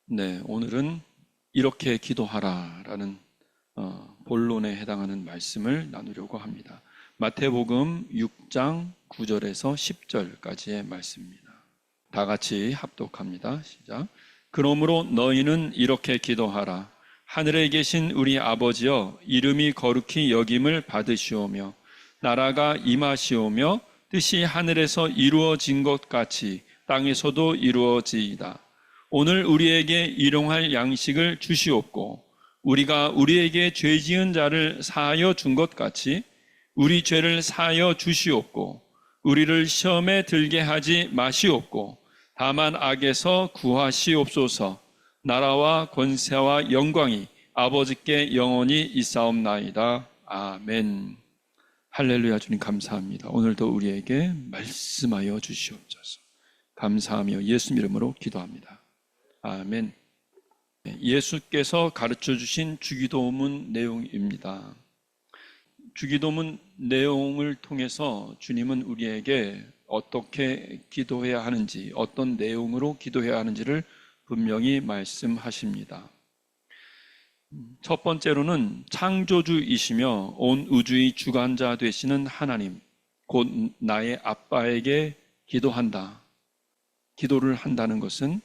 네, 오늘은 이렇게 기도하라라는 본론에 해당하는 말씀을 나누려고 합니다. 마태복음 6장 9절에서 10절까지의 말씀입니다. 다 같이 합독합니다. 시작. 그러므로 너희는 이렇게 기도하라. 하늘에 계신 우리 아버지여, 이름이 거룩히 여김을 받으시오며 나라가 임하시오며 뜻이 하늘에서 이루어진 것 같이 땅에서도 이루어지이다. 오늘 우리에게 일용할 양식을 주시옵고 우리가 우리에게 죄 지은 자를 사하여 준 것 같이 우리 죄를 사하여 주시옵고 우리를 시험에 들게 하지 마시옵고 다만 악에서 구하시옵소서. 나라와 권세와 영광이 아버지께 영원히 있사옵나이다. 아멘. 할렐루야. 주님 감사합니다. 오늘도 우리에게 말씀하여 주시옵소서. 감사하며 예수님 이름으로 기도합니다. 아멘. 예수께서 가르쳐 주신 주기도문 내용입니다. 주기도문 내용을 통해서 주님은 우리에게 어떻게 기도해야 하는지, 어떤 내용으로 기도해야 하는지를 분명히 말씀하십니다. 첫 번째로는 창조주이시며 온 우주의 주관자 되시는 하나님, 곧 나의 아빠에게 기도한다. 기도를 한다는 것은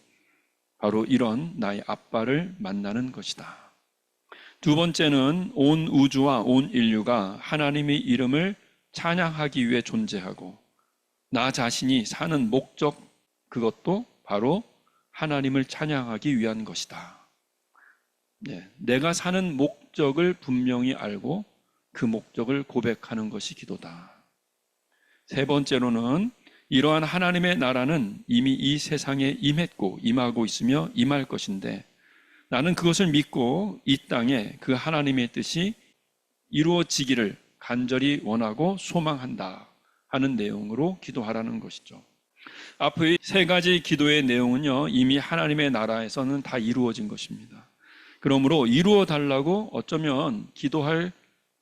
바로 이런 나의 아빠를 만나는 것이다. 두 번째는 온 우주와 온 인류가 하나님의 이름을 찬양하기 위해 존재하고 나 자신이 사는 목적, 그것도 바로 하나님을 찬양하기 위한 것이다. 내가 사는 목적을 분명히 알고 그 목적을 고백하는 것이 기도다. 세 번째로는 이러한 하나님의 나라는 이미 이 세상에 임했고 임하고 있으며 임할 것인데 나는 그것을 믿고 이 땅에 그 하나님의 뜻이 이루어지기를 간절히 원하고 소망한다 하는 내용으로 기도하라는 것이죠. 앞의 세 가지 기도의 내용은요, 이미 하나님의 나라에서는 다 이루어진 것입니다. 그러므로 이루어 달라고 어쩌면 기도할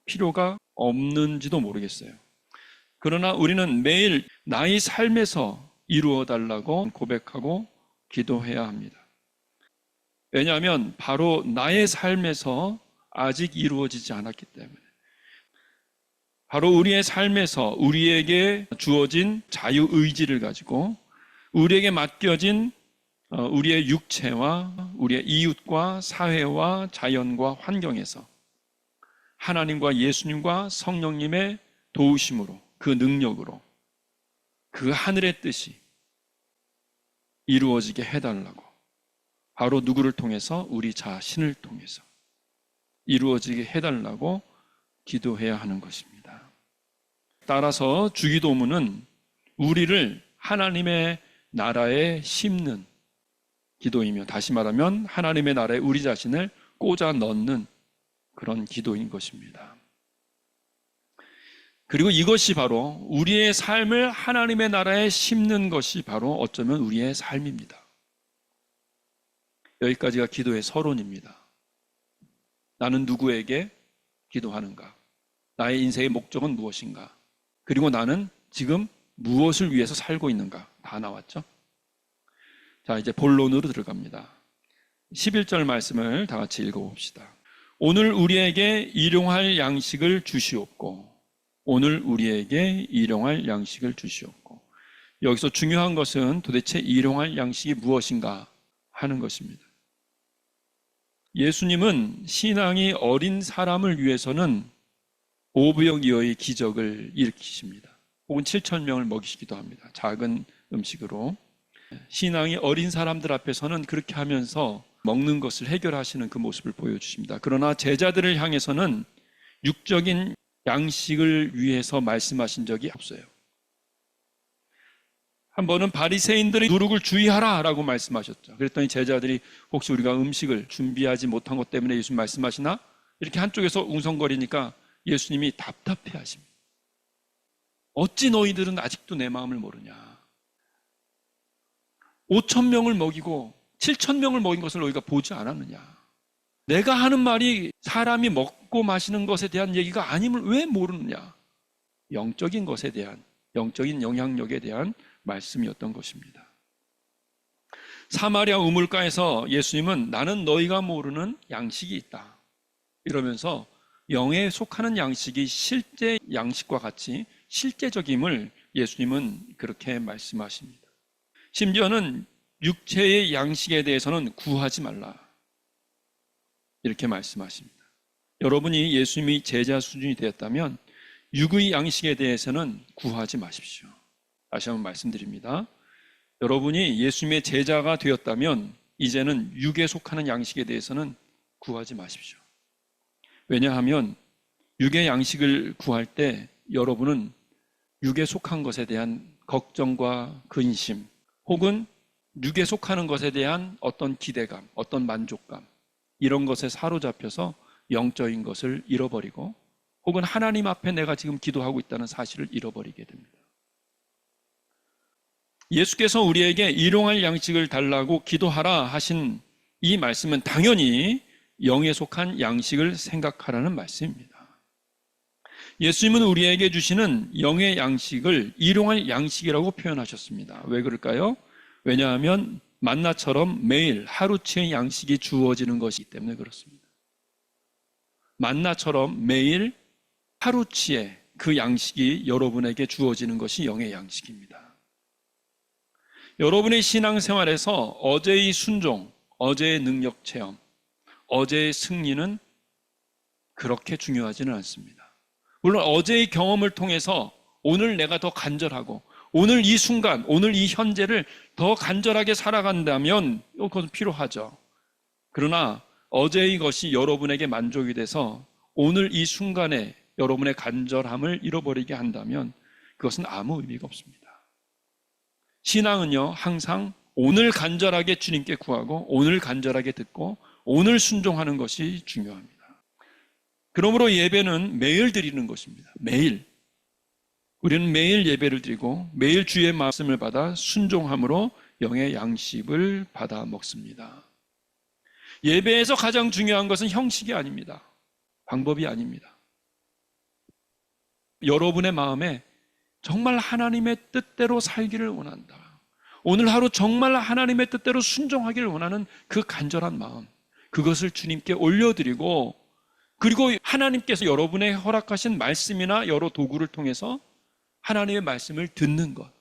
필요가 없는지도 모르겠어요. 그러나 우리는 매일 나의 삶에서 이루어 달라고 고백하고 기도해야 합니다. 왜냐하면 바로 나의 삶에서 아직 이루어지지 않았기 때문에, 바로 우리의 삶에서 우리에게 주어진 자유의지를 가지고 우리에게 맡겨진 우리의 육체와 우리의 이웃과 사회와 자연과 환경에서 하나님과 예수님과 성령님의 도우심으로, 그 능력으로 그 하늘의 뜻이 이루어지게 해달라고, 바로 누구를 통해서? 우리 자신을 통해서 이루어지게 해달라고 기도해야 하는 것입니다. 따라서 주기도문은 우리를 하나님의 나라에 심는 기도이며, 다시 말하면 하나님의 나라에 우리 자신을 꽂아 넣는 그런 기도인 것입니다. 그리고 이것이 바로 우리의 삶을 하나님의 나라에 심는 것이 바로 어쩌면 우리의 삶입니다. 여기까지가 기도의 서론입니다. 나는 누구에게 기도하는가? 나의 인생의 목적은 무엇인가? 그리고 나는 지금 무엇을 위해서 살고 있는가? 다 나왔죠? 자, 이제 본론으로 들어갑니다. 11절 말씀을 다 같이 읽어봅시다. 오늘 우리에게 일용할 양식을 주시옵고, 오늘 우리에게 일용할 양식을 주시옵고. 여기서 중요한 것은 도대체 일용할 양식이 무엇인가 하는 것입니다. 예수님은 신앙이 어린 사람을 위해서는 5병이어의 기적을 일으키십니다. 혹은 7,000명을 먹이시기도 합니다. 작은 음식으로. 신앙이 어린 사람들 앞에서는 그렇게 하면서 먹는 것을 해결하시는 그 모습을 보여주십니다. 그러나 제자들을 향해서는 육적인 양식을 위해서 말씀하신 적이 없어요. 한 번은 바리새인들의 누룩을 주의하라 라고 말씀하셨죠. 그랬더니 제자들이 혹시 우리가 음식을 준비하지 못한 것 때문에 예수님 말씀하시나? 이렇게 한쪽에서 웅성거리니까 예수님이 답답해 하십니다. 어찌 너희들은 아직도 내 마음을 모르냐? 5,000명을 먹이고 7,000명을 먹인 것을 너희가 보지 않았느냐? 내가 하는 말이 사람이 먹고 마시는 것에 대한 얘기가 아님을 왜 모르느냐? 영적인 것에 대한, 영적인 영향력에 대한 말씀이었던 것입니다. 사마리아 우물가에서 예수님은 나는 너희가 모르는 양식이 있다 이러면서 영에 속하는 양식이 실제 양식과 같이 실제적임을 예수님은 그렇게 말씀하십니다. 심지어는 육체의 양식에 대해서는 구하지 말라 이렇게 말씀하십니다. 여러분이 예수님이 제자 수준이 되었다면 육의 양식에 대해서는 구하지 마십시오. 다시 한번 말씀드립니다. 여러분이 예수님의 제자가 되었다면 이제는 육에 속하는 양식에 대해서는 구하지 마십시오. 왜냐하면 육의 양식을 구할 때 여러분은 육에 속한 것에 대한 걱정과 근심 혹은 육에 속하는 것에 대한 어떤 기대감, 어떤 만족감 이런 것에 사로잡혀서 영적인 것을 잃어버리고 혹은 하나님 앞에 내가 지금 기도하고 있다는 사실을 잃어버리게 됩니다. 예수께서 우리에게 일용할 양식을 달라고 기도하라 하신 이 말씀은 당연히 영에 속한 양식을 생각하라는 말씀입니다. 예수님은 우리에게 주시는 영의 양식을 일용할 양식이라고 표현하셨습니다. 왜 그럴까요? 왜냐하면 만나처럼 매일 하루치의 양식이 주어지는 것이기 때문에 그렇습니다. 만나처럼 매일 하루치의 그 양식이 여러분에게 주어지는 것이 영의 양식입니다. 여러분의 신앙생활에서 어제의 순종, 어제의 능력 체험, 어제의 승리는 그렇게 중요하지는 않습니다. 물론 어제의 경험을 통해서 오늘 내가 더 간절하고 오늘 이 순간, 오늘 이 현재를 더 간절하게 살아간다면 그것은 필요하죠. 그러나 어제의 것이 여러분에게 만족이 돼서 오늘 이 순간에 여러분의 간절함을 잃어버리게 한다면 그것은 아무 의미가 없습니다. 신앙은요, 항상 오늘 간절하게 주님께 구하고 오늘 간절하게 듣고 오늘 순종하는 것이 중요합니다. 그러므로 예배는 매일 드리는 것입니다. 매일. 우리는 매일 예배를 드리고 매일 주의 말씀을 받아 순종함으로 영의 양식을 받아 먹습니다. 예배에서 가장 중요한 것은 형식이 아닙니다. 방법이 아닙니다. 여러분의 마음에 정말 하나님의 뜻대로 살기를 원한다. 오늘 하루 정말 하나님의 뜻대로 순종하기를 원하는 그 간절한 마음, 그것을 주님께 올려드리고 그리고 하나님께서 여러분의 허락하신 말씀이나 여러 도구를 통해서 하나님의 말씀을 듣는 것,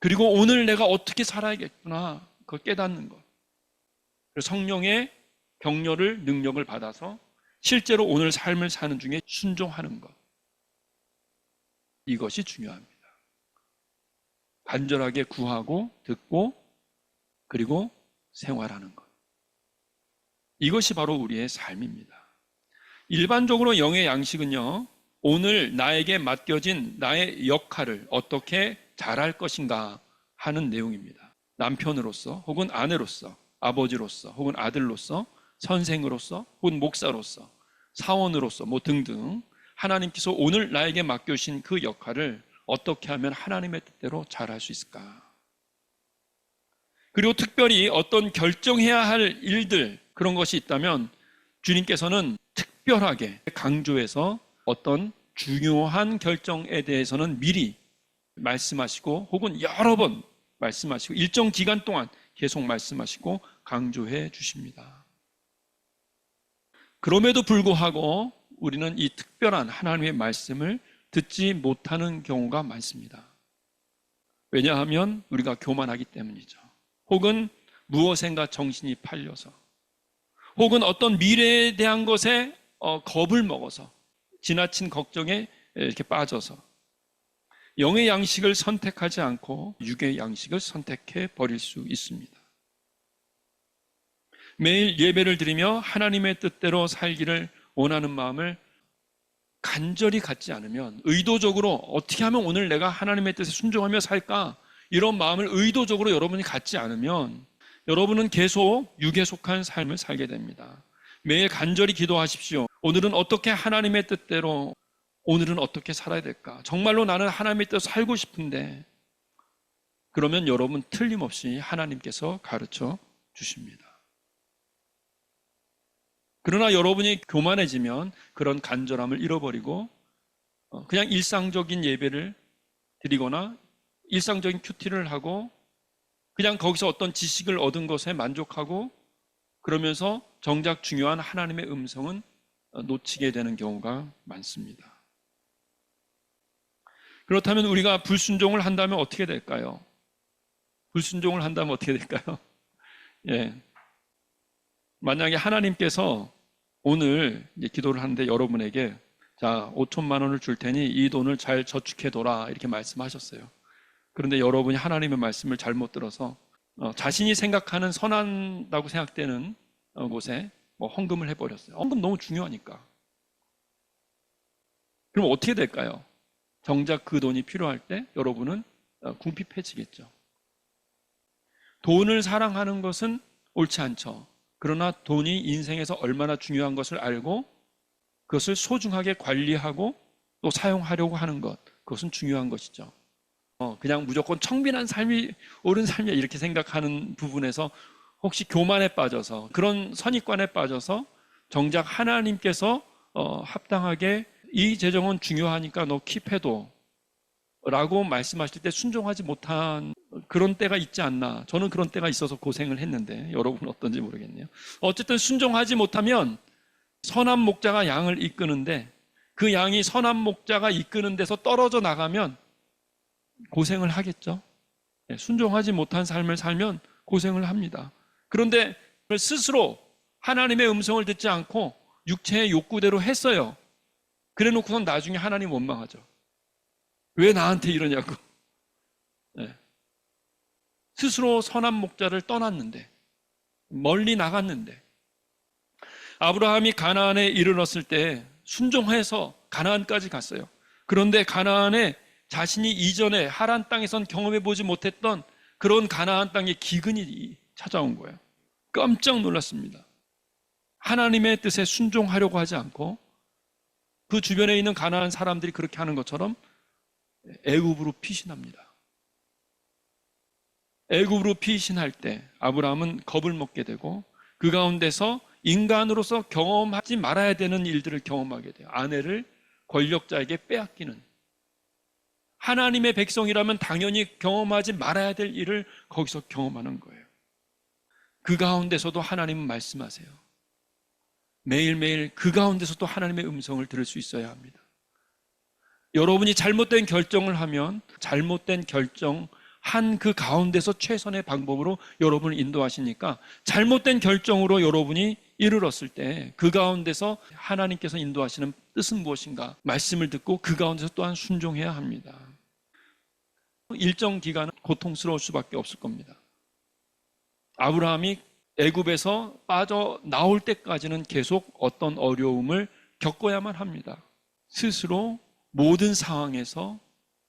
그리고 오늘 내가 어떻게 살아야겠구나 그걸 깨닫는 것, 성령의 격려를 능력을 받아서 실제로 오늘 삶을 사는 중에 순종하는 것, 이것이 중요합니다. 간절하게 구하고 듣고 그리고 생활하는 것, 이것이 바로 우리의 삶입니다. 일반적으로 영의 양식은요, 오늘 나에게 맡겨진 나의 역할을 어떻게 잘할 것인가 하는 내용입니다. 남편으로서 혹은 아내로서, 아버지로서 혹은 아들로서, 선생으로서 혹은 목사로서, 사원으로서 등등 하나님께서 오늘 나에게 맡겨주신 그 역할을 어떻게 하면 하나님의 뜻대로 잘할 수 있을까? 그리고 특별히 어떤 결정해야 할 일들, 그런 것이 있다면 주님께서는 특별하게 강조해서 어떤 중요한 결정에 대해서는 미리 말씀하시고 혹은 여러 번 말씀하시고 일정 기간 동안 계속 말씀하시고 강조해 주십니다. 그럼에도 불구하고 우리는 이 특별한 하나님의 말씀을 듣지 못하는 경우가 많습니다. 왜냐하면 우리가 교만하기 때문이죠. 혹은 무엇인가 정신이 팔려서, 혹은 어떤 미래에 대한 것에 겁을 먹어서, 지나친 걱정에 이렇게 빠져서 영의 양식을 선택하지 않고 육의 양식을 선택해 버릴 수 있습니다. 매일 예배를 드리며 하나님의 뜻대로 살기를 원하는 마음을 간절히 갖지 않으면, 의도적으로 어떻게 하면 오늘 내가 하나님의 뜻에 순종하며 살까, 이런 마음을 의도적으로 여러분이 갖지 않으면 여러분은 계속 육에 속한 삶을 살게 됩니다. 매일 간절히 기도하십시오. 오늘은 어떻게 하나님의 뜻대로, 오늘은 어떻게 살아야 될까? 정말로 나는 하나님의 뜻대로 살고 싶은데, 그러면 여러분 틀림없이 하나님께서 가르쳐 주십니다. 그러나 여러분이 교만해지면 그런 간절함을 잃어버리고 그냥 일상적인 예배를 드리거나 일상적인 큐티를 하고 그냥 거기서 어떤 지식을 얻은 것에 만족하고 그러면서 정작 중요한 하나님의 음성은 놓치게 되는 경우가 많습니다. 그렇다면 우리가 불순종을 한다면 어떻게 될까요? 불순종을 한다면 어떻게 될까요? 예. 만약에 하나님께서 오늘 이제 기도를 하는데 여러분에게 자, 5천만 원을 줄 테니 이 돈을 잘 저축해둬라 이렇게 말씀하셨어요. 그런데 여러분이 하나님의 말씀을 잘못 들어서 자신이 생각하는 선한다고 생각되는 곳에 헌금을 해버렸어요. 헌금 너무 중요하니까. 그럼 어떻게 될까요? 정작 그 돈이 필요할 때 여러분은 궁핍해지겠죠. 돈을 사랑하는 것은 옳지 않죠. 그러나 돈이 인생에서 얼마나 중요한 것을 알고 그것을 소중하게 관리하고 또 사용하려고 하는 것, 그것은 중요한 것이죠. 그냥 무조건 청빈한 삶이 옳은 삶이야 이렇게 생각하는 부분에서 혹시 교만에 빠져서 그런 선입관에 빠져서 정작 하나님께서 합당하게 이 재정은 중요하니까 너 킵해둬 라고 말씀하실 때 순종하지 못한 그런 때가 있지 않나. 저는 그런 때가 있어서 고생을 했는데 여러분은 어떤지 모르겠네요. 어쨌든 순종하지 못하면 선한 목자가 양을 이끄는데 그 양이 선한 목자가 이끄는 데서 떨어져 나가면 고생을 하겠죠. 순종하지 못한 삶을 살면 고생을 합니다. 그런데 스스로 하나님의 음성을 듣지 않고 육체의 욕구대로 했어요. 그래 놓고선 나중에 하나님 원망하죠. 왜 나한테 이러냐고. 스스로 선한 목자를 떠났는데, 멀리 나갔는데, 아브라함이 가나안에 이르렀을 때 순종해서 가나안까지 갔어요. 그런데 가나안에 자신이 이전에 하란 땅에선 경험해 보지 못했던 그런 가나안 땅의 기근이 찾아온 거예요. 깜짝 놀랐습니다. 하나님의 뜻에 순종하려고 하지 않고 그 주변에 있는 가나안 사람들이 그렇게 하는 것처럼 애굽으로 피신합니다. 애굽으로 피신할 때 아브라함은 겁을 먹게 되고 그 가운데서 인간으로서 경험하지 말아야 되는 일들을 경험하게 돼요. 아내를 권력자에게 빼앗기는, 하나님의 백성이라면 당연히 경험하지 말아야 될 일을 거기서 경험하는 거예요. 그 가운데서도 하나님은 말씀하세요. 매일매일 그 가운데서도 하나님의 음성을 들을 수 있어야 합니다. 여러분이 잘못된 결정을 하면 잘못된 결정 한 그 가운데서 최선의 방법으로 여러분을 인도하시니까 잘못된 결정으로 여러분이 이르렀을 때 그 가운데서 하나님께서 인도하시는 뜻은 무엇인가 말씀을 듣고 그 가운데서 또한 순종해야 합니다. 일정 기간은 고통스러울 수밖에 없을 겁니다. 아브라함이 애굽에서 빠져나올 때까지는 계속 어떤 어려움을 겪어야만 합니다. 스스로 모든 상황에서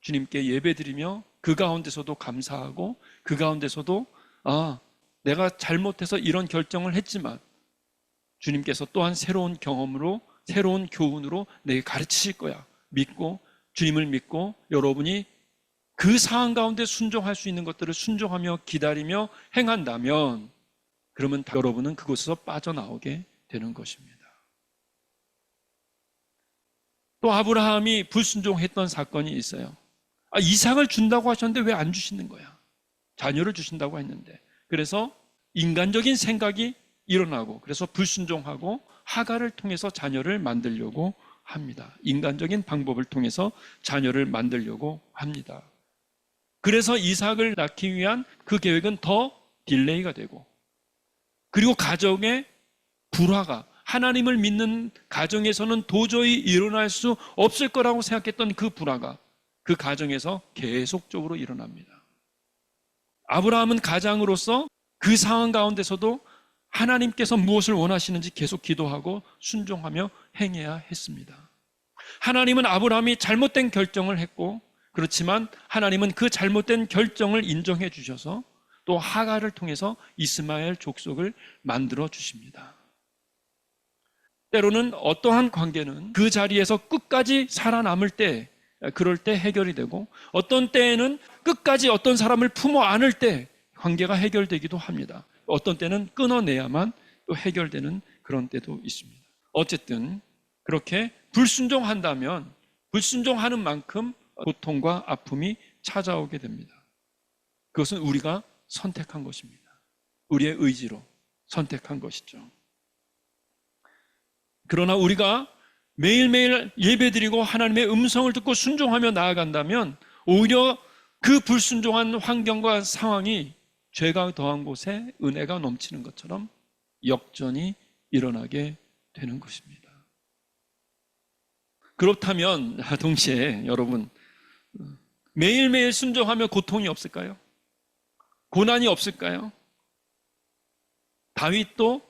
주님께 예배드리며 그 가운데서도 감사하고 그 가운데서도 내가 잘못해서 이런 결정을 했지만 주님께서 또한 새로운 경험으로 새로운 교훈으로 내게 가르치실 거야 믿고 주님을 믿고 여러분이 그 상황 가운데 순종할 수 있는 것들을 순종하며 기다리며 행한다면 그러면 여러분은 그곳에서 빠져나오게 되는 것입니다. 또 아브라함이 불순종했던 사건이 있어요. 이삭을 준다고 하셨는데 왜 안 주시는 거야? 자녀를 주신다고 했는데. 그래서 인간적인 생각이 일어나고 그래서 불순종하고 하갈을 통해서 자녀를 만들려고 합니다. 인간적인 방법을 통해서 자녀를 만들려고 합니다. 그래서 이삭을 낳기 위한 그 계획은 더 딜레이가 되고 그리고 가정의 불화가 하나님을 믿는 가정에서는 도저히 일어날 수 없을 거라고 생각했던 그 불화가 그 가정에서 계속적으로 일어납니다. 아브라함은 가장으로서 그 상황 가운데서도 하나님께서 무엇을 원하시는지 계속 기도하고 순종하며 행해야 했습니다. 하나님은 아브라함이 잘못된 결정을 했고 그렇지만 하나님은 그 잘못된 결정을 인정해 주셔서 또 하갈을 통해서 이스마엘 족속을 만들어 주십니다. 때로는 어떠한 관계는 그 자리에서 끝까지 살아남을 때 그럴 때 해결이 되고 어떤 때에는 끝까지 어떤 사람을 품어 안을 때 관계가 해결되기도 합니다. 어떤 때는 끊어내야만 또 해결되는 그런 때도 있습니다. 어쨌든 그렇게 불순종한다면 불순종하는 만큼 고통과 아픔이 찾아오게 됩니다. 그것은 우리가 선택한 것입니다. 우리의 의지로 선택한 것이죠. 그러나 우리가 매일매일 예배드리고 하나님의 음성을 듣고 순종하며 나아간다면 오히려 그 불순종한 환경과 상황이 죄가 더한 곳에 은혜가 넘치는 것처럼 역전이 일어나게 되는 것입니다. 그렇다면 동시에 여러분, 매일매일 순종하며 고통이 없을까요? 고난이 없을까요? 다윗도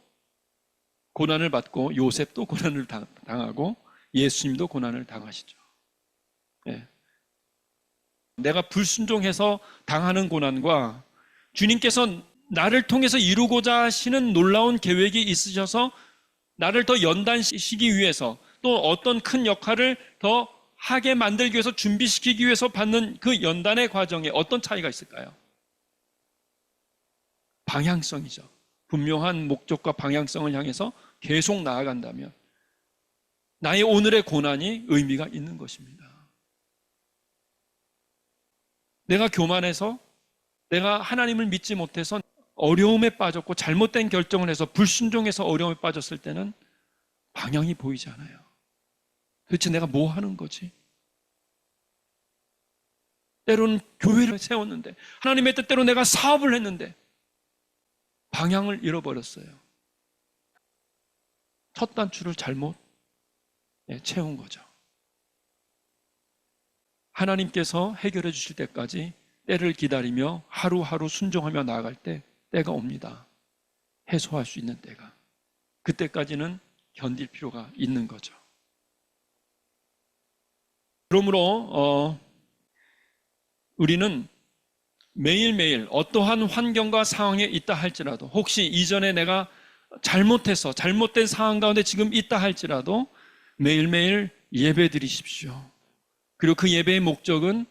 고난을 받고 요셉도 고난을 당하고 예수님도 고난을 당하시죠. 예. 내가 불순종해서 당하는 고난과 주님께서 나를 통해서 이루고자 하시는 놀라운 계획이 있으셔서 나를 더 연단시키기 위해서 또 어떤 큰 역할을 더 하게 만들기 위해서 준비시키기 위해서 받는 그 연단의 과정에 어떤 차이가 있을까요? 방향성이죠. 분명한 목적과 방향성을 향해서 계속 나아간다면 나의 오늘의 고난이 의미가 있는 것입니다. 내가 교만해서 내가 하나님을 믿지 못해서 어려움에 빠졌고 잘못된 결정을 해서 불순종해서 어려움에 빠졌을 때는 방향이 보이지 않아요. 도대체 내가 뭐 하는 거지? 때로는 교회를 세웠는데 하나님의 뜻대로 내가 사업을 했는데 방향을 잃어버렸어요. 첫 단추를 잘못 채운 거죠. 하나님께서 해결해 주실 때까지 때를 기다리며 하루하루 순종하며 나아갈 때 때가 옵니다. 해소할 수 있는 때가. 그때까지는 견딜 필요가 있는 거죠. 그러므로 우리는 매일매일 어떠한 환경과 상황에 있다 할지라도 혹시 이전에 내가 잘못해서 잘못된 상황 가운데 지금 있다 할지라도 매일매일 예배 드리십시오. 그리고 그 예배의 목적은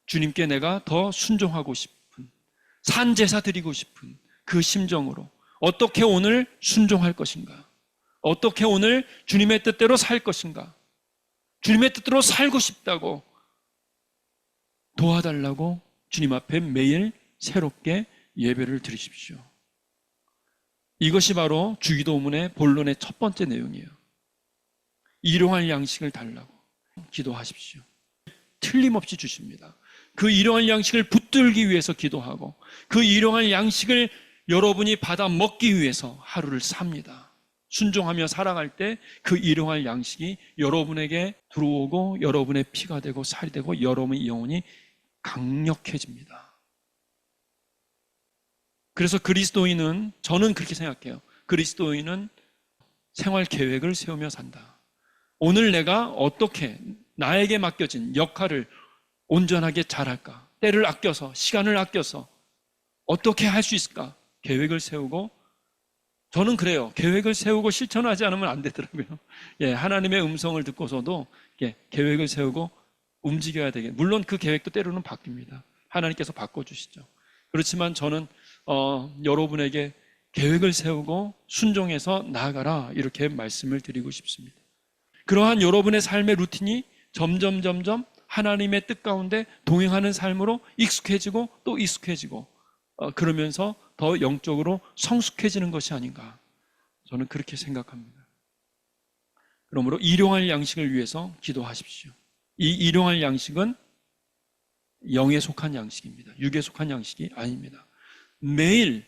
주님께 내가 더 순종하고 싶은 산제사 드리고 싶은 그 심정으로 어떻게 오늘 순종할 것인가? 어떻게 오늘 주님의 뜻대로 살 것인가? 주님의 뜻대로 살고 싶다고 도와달라고 주님 앞에 매일 새롭게 예배를 드리십시오. 이것이 바로 주기도문의 본론의 첫 번째 내용이에요. 일용할 양식을 달라고 기도하십시오. 틀림없이 주십니다. 그 일용할 양식을 붙들기 위해서 기도하고 그 일용할 양식을 여러분이 받아 먹기 위해서 하루를 삽니다. 순종하며 살아갈 때 그 일용할 양식이 여러분에게 들어오고 여러분의 피가 되고 살이 되고 여러분의 영혼이 강력해집니다. 그래서 그리스도인은, 저는 그렇게 생각해요. 그리스도인은 생활 계획을 세우며 산다. 오늘 내가 어떻게 나에게 맡겨진 역할을 온전하게 잘할까? 때를 아껴서, 시간을 아껴서 어떻게 할 수 있을까? 계획을 세우고, 저는 그래요. 계획을 세우고 실천하지 않으면 안 되더라고요. 예, 하나님의 음성을 듣고서도 계획을 세우고 움직여야 되겠. 물론 그 계획도 때로는 바뀝니다. 하나님께서 바꿔주시죠. 그렇지만 저는 여러분에게 계획을 세우고 순종해서 나아가라 이렇게 말씀을 드리고 싶습니다. 그러한 여러분의 삶의 루틴이 점점 하나님의 뜻 가운데 동행하는 삶으로 익숙해지고 또 익숙해지고 그러면서 더 영적으로 성숙해지는 것이 아닌가, 저는 그렇게 생각합니다. 그러므로 일용할 양식을 위해서 기도하십시오. 이 일용할 양식은 영에 속한 양식입니다. 육에 속한 양식이 아닙니다. 매일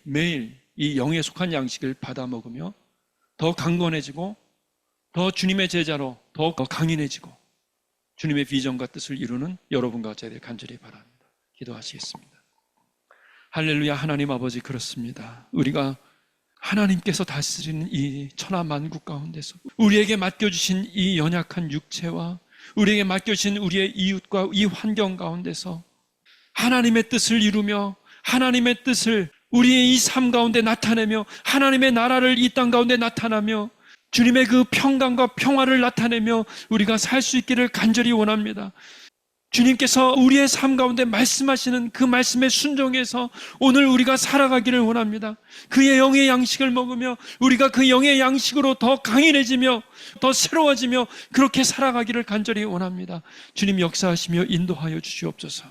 이 영에 속한 양식을 받아 먹으며 더 강건해지고 더 주님의 제자로 더 강인해지고 주님의 비전과 뜻을 이루는 여러분과 저희들 간절히 바랍니다. 기도하시겠습니다. 할렐루야. 하나님 아버지, 그렇습니다. 우리가 하나님께서 다스리는 이 천하 만국 가운데서 우리에게 맡겨주신 이 연약한 육체와 우리에게 맡겨주신 우리의 이웃과 이 환경 가운데서 하나님의 뜻을 이루며 하나님의 뜻을 우리의 이 삶 가운데 나타내며 하나님의 나라를 이 땅 가운데 나타나며 주님의 그 평강과 평화를 나타내며 우리가 살 수 있기를 간절히 원합니다. 주님께서 우리의 삶 가운데 말씀하시는 그 말씀에 순종해서 오늘 우리가 살아가기를 원합니다. 그의 영의 양식을 먹으며 우리가 그 영의 양식으로 더 강인해지며 더 새로워지며 그렇게 살아가기를 간절히 원합니다. 주님 역사하시며 인도하여 주시옵소서.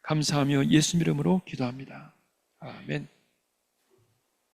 감사하며 예수 이름으로 기도합니다. 아멘.